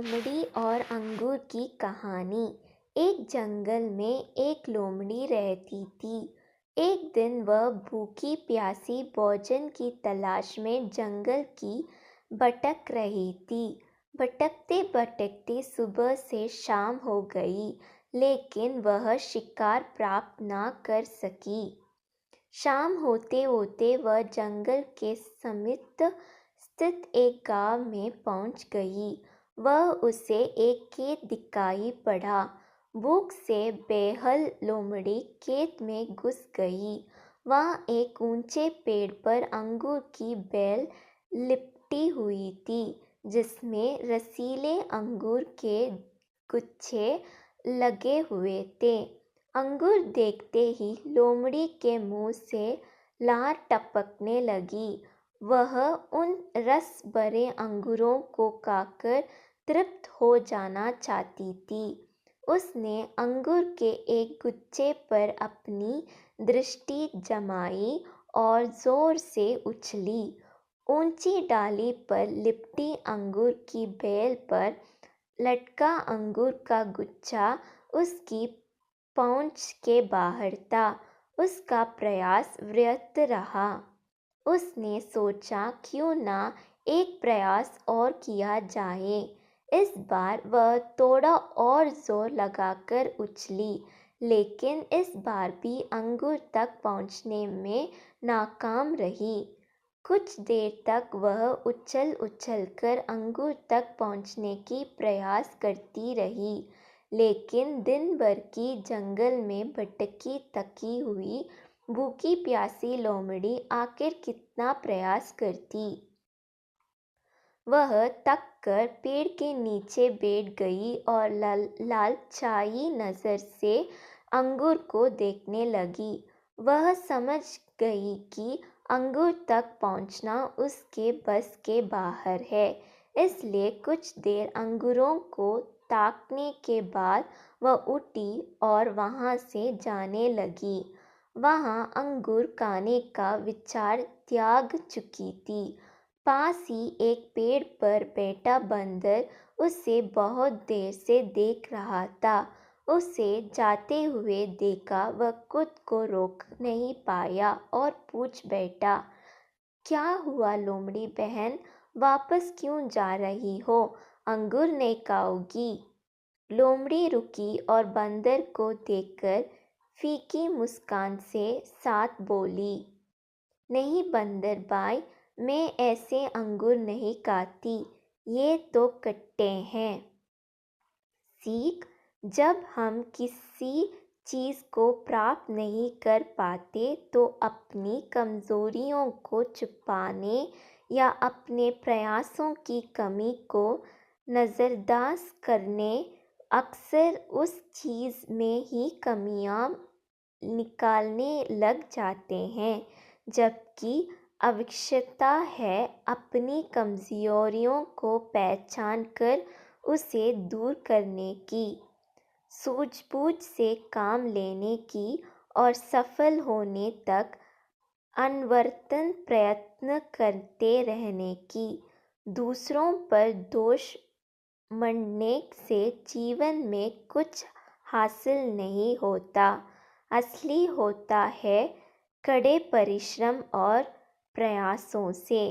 लोमड़ी और अंगूर की कहानी। एक जंगल में एक लोमड़ी रहती थी। एक दिन वह भूखी प्यासी भोजन की तलाश में जंगल की भटक रही थी। भटकते भटकते सुबह से शाम हो गई, लेकिन वह शिकार प्राप्त न कर सकी। शाम होते होते वह जंगल के समीप स्थित एक गांव में पहुंच गई। वह उसे एक खेत दिखाई पड़ा। भूख से बेहाल लोमड़ी खेत में घुस गई। वहां एक ऊंचे पेड़ पर अंगूर की बेल लिपटी हुई थी, जिसमें रसीले अंगूर के गुच्छे लगे हुए थे। अंगूर देखते ही लोमड़ी के मुंह से लार टपकने लगी। वह उन रस भरे अंगूरों को खाकर तृप्त हो जाना चाहती थी। उसने अंगूर के एक गुच्छे पर अपनी दृष्टि जमाई और जोर से उछली। ऊंची डाली पर लिपटी अंगूर की बेल पर लटका अंगूर का गुच्छा उसकी पहुंच के बाहर था। उसका प्रयास व्यर्थ रहा। उसने सोचा, क्यों ना एक प्रयास और किया जाए। इस बार वह थोड़ा और जोर लगाकर उछली, लेकिन इस बार भी अंगूर तक पहुंचने में नाकाम रही। कुछ देर तक वह उछल उछल कर अंगूर तक पहुंचने की प्रयास करती रही, लेकिन दिन भर की जंगल में भटकी थकी हुई भूखी प्यासी लोमड़ी आखिर कितना प्रयास करती। वह थक कर पेड़ के नीचे बैठ गई और लालचाई नज़र से अंगूर को देखने लगी। वह समझ गई कि अंगूर तक पहुंचना उसके बस के बाहर है, इसलिए कुछ देर अंगूरों को ताकने के बाद वह उठी और वहां से जाने लगी। वहां अंगूर खाने का विचार त्याग चुकी थी। पास ही एक पेड़ पर बैठा बंदर उसे बहुत देर से देख रहा था। उसे जाते हुए देखा, वह खुद को रोक नहीं पाया और पूछ बैठा, क्या हुआ लोमड़ी बहन, वापस क्यों जा रही हो? अंगूर नहीं खाओगी? लोमड़ी रुकी और बंदर को देखकर फीकी मुस्कान से साथ बोली, नहीं बंदर भाई, मैं ऐसे अंगूर नहीं खाती, ये तो खट्टे हैं। सीख, जब हम किसी चीज़ को प्राप्त नहीं कर पाते तो अपनी कमज़ोरियों को छुपाने या अपने प्रयासों की कमी को नज़रअंदाज करने अक्सर उस चीज़ में ही कमियां निकालने लग जाते हैं, जबकि आवश्यकता है अपनी कमज़ोरियों को पहचान कर उसे दूर करने की, सूझबूझ से काम लेने की और सफल होने तक अनवरत प्रयत्न करते रहने की। दूसरों पर दोष मढ़ने से जीवन में कुछ हासिल नहीं होता। असली होता है कड़े परिश्रम और प्रयासों से।